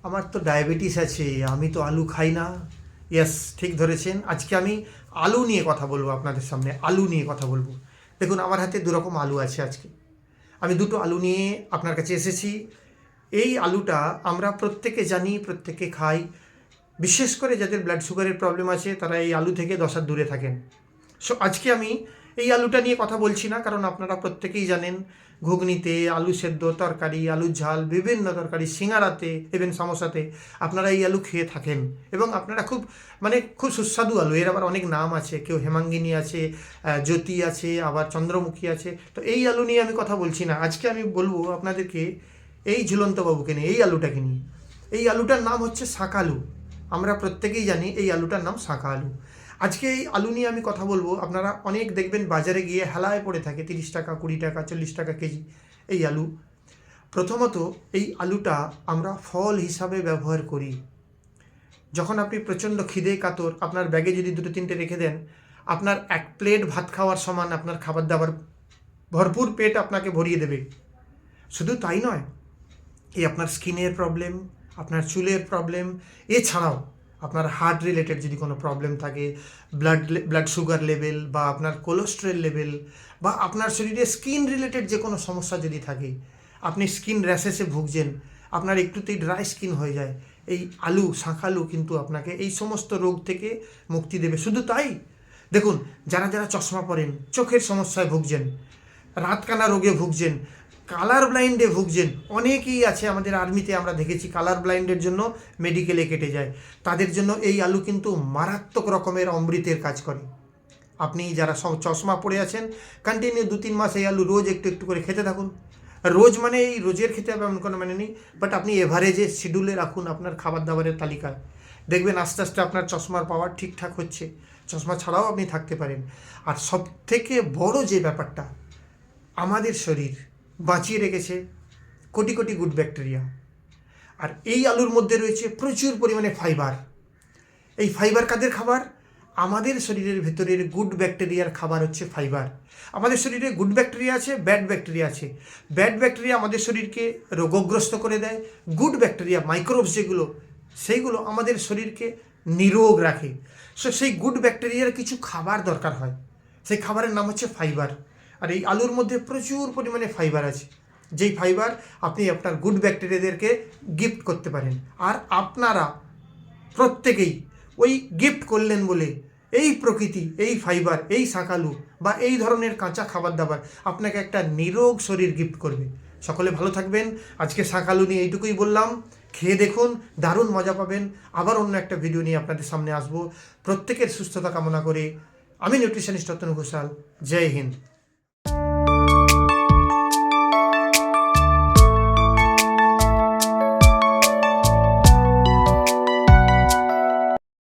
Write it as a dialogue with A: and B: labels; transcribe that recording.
A: আমার তো ডায়াবেটিস আছে, আমি তো আলু খাই না। ইয়েস, ঠিক ধরেছেন। আজকে আমি আলু নিয়ে কথা বলবো, আপনাদের সামনে আলু নিয়ে কথা বলবো। দেখুন, আমার হাতে দুরকম আলু আছে আজকে। আমি দুটো আলু নিয়ে আপনার কাছে এসেছি। এই আলুটা আমরা প্রত্যেকে জানি, প্রত্যেকে খাই। বিশেষ করে যাদের ব্লাড সুগারের প্রবলেম আছে তারা এই আলু থেকে 10 হাত দূরে থাকেন। সো আজকে আমি এই আলুটা নিয়ে কথা বলছি না, কারণ আপনারা প্রত্যেকেই জানেন ঘুগনিতে আলু সেদ্ধ তরকারি, আলুর ঝাল, বিভিন্ন তরকারি, সিঙ্গারাতে, ইভেন সমোসাতে আপনারা এই আলু খেয়ে থাকেন এবং আপনারা খুব সুস্বাদু আলু। এর আবার অনেক নাম আছে, কেউ হেমাঙ্গিনী আছে, জ্যোতি আছে, আবার চন্দ্রমুখী আছে। তো এই আলু নিয়ে আমি কথা বলছি না, আজকে আমি বলবো আপনাদেরকে এই ঝুলন্ত বাবুকে নিয়ে, এই আলুটাকে নিয়ে। এই আলুটার নাম হচ্ছে শাকালু। আমরা প্রত্যেকেই জানি এই আলুটার নাম শাঁকা আলু। আজকে এই আলু নিয়ে আমি কথা বলবো। আপনারা অনেক দেখবেন বাজারে গিয়ে হেলায় পড়ে থাকে 30 টাকা, 20 টাকা, 40 টাকা কেজি এই আলু। প্রথমত এই আলুটা আমরা ফল হিসাবে ব্যবহার করি। যখন আপনি প্রচণ্ড খিদে কাতর, আপনার ব্যাগে যদি দুটো তিনটে রেখে দেন, আপনার এক প্লেট ভাত খাওয়ার সমান আপনার খাবার দাবার, ভরপুর পেট আপনাকে ভরিয়ে দেবে। শুধু তাই নয়, এই আপনার স্কিনের প্রবলেম, আপনার চুলের প্রবলেম, এছাড়াও আপনার হার্ট রিলেটেড যদি কোনো প্রবলেম থাকে, ব্লাড সুগার লেভেল বা আপনার কোলেস্টেরল লেভেল, বা আপনার শরীরে স্কিন রিলেটেড যে কোনো সমস্যা যদি থাকে, আপনি স্কিন র্যাশেসে ভুগছেন, আপনার একটুতেই ড্রাই স্কিন হয়ে যায়, এই আলু, শাঁখালু কিন্তু আপনাকে এই সমস্ত রোগ থেকে মুক্তি দেবে। শুধু তাই, দেখুন, যারা যারা চশমা পরেন, চোখের সমস্যায় ভুগছেন, রাতকানা রোগে ভুগছেন, কালার ব্লাইন্ডে ভুগছেন, অনেকেই আছে আমাদের আর্মিতে আমরা দেখেছি কালার ব্লাইন্ডের জন্য মেডিকেলে কেটে যায়। তাদের জন্য এই আলু কিন্তু মারাত্মক রকমের অমৃতের কাজ করে। আপনি যারা চশমা পরে আছেন, কন্টিনিউ 2-3 মাস এই আলু রোজ একটু একটু করে খেতে থাকুন। রোজ মানে এই রোজের খেতে হবে এমন কোনো মানে নেই, বাট আপনি এভারেজে শিডিউলে রাখুন আপনার খাবার দাবারের তালিকায়। দেখবেন আস্তে আস্তে আপনার চশমার পাওয়ার ঠিকঠাক হচ্ছে, চশমা ছাড়াও আপনি থাকতে পারেন। আর সবথেকে বড় যে ব্যাপারটা, আমাদের শরীর বাঁচিয়ে রেখেছে কোটি কোটি গুড ব্যাকটেরিয়া। আর এই আলুর মধ্যে রয়েছে প্রচুর পরিমাণে ফাইবার। এই ফাইবার কাদের খাবার? আমাদের শরীরের ভেতরের গুড ব্যাকটেরিয়ার খাবার হচ্ছে ফাইবার। আমাদের শরীরে গুড ব্যাকটেরিয়া আছে, ব্যাড ব্যাকটেরিয়া আছে। ব্যাড ব্যাকটেরিয়া আমাদের শরীরকে রোগগ্রস্ত করে দেয়, গুড ব্যাকটেরিয়া, মাইক্রোবস যেগুলো, সেইগুলো আমাদের শরীরকে নিরোগ রাখে। সো সেই গুড ব্যাকটেরিয়ার কিছু খাবার দরকার হয়, সেই খাবারের নাম হচ্ছে ফাইবার। আর এই আলুর মধ্যে প্রচুর পরিমাণে ফাইবার আছে, যেই ফাইবার আপনি আপনার গুড ব্যাকটেরিয়াদেরকে গিফট করতে পারেন। আর আপনারা প্রত্যেকেই ওই গিফট করলেন বলে এই প্রকৃতি, এই ফাইবার, এই শাঁকালু বা এই ধরনের কাঁচা খাবার দাবার আপনাকে একটা নিরোগ শরীর গিফট করবে। সকলে ভালো থাকবেন। আজকে শাঁকালু নিয়ে এইটুকুই বললাম। খেয়ে দেখুন, দারুণ মজা পাবেন। আবার অন্য একটা ভিডিও নিয়ে আপনাদের সামনে আসবো। প্রত্যেকের সুস্থতা কামনা করে আমি নিউট্রিশনিস্ট রতন ঘোষাল। জয় হিন্দ।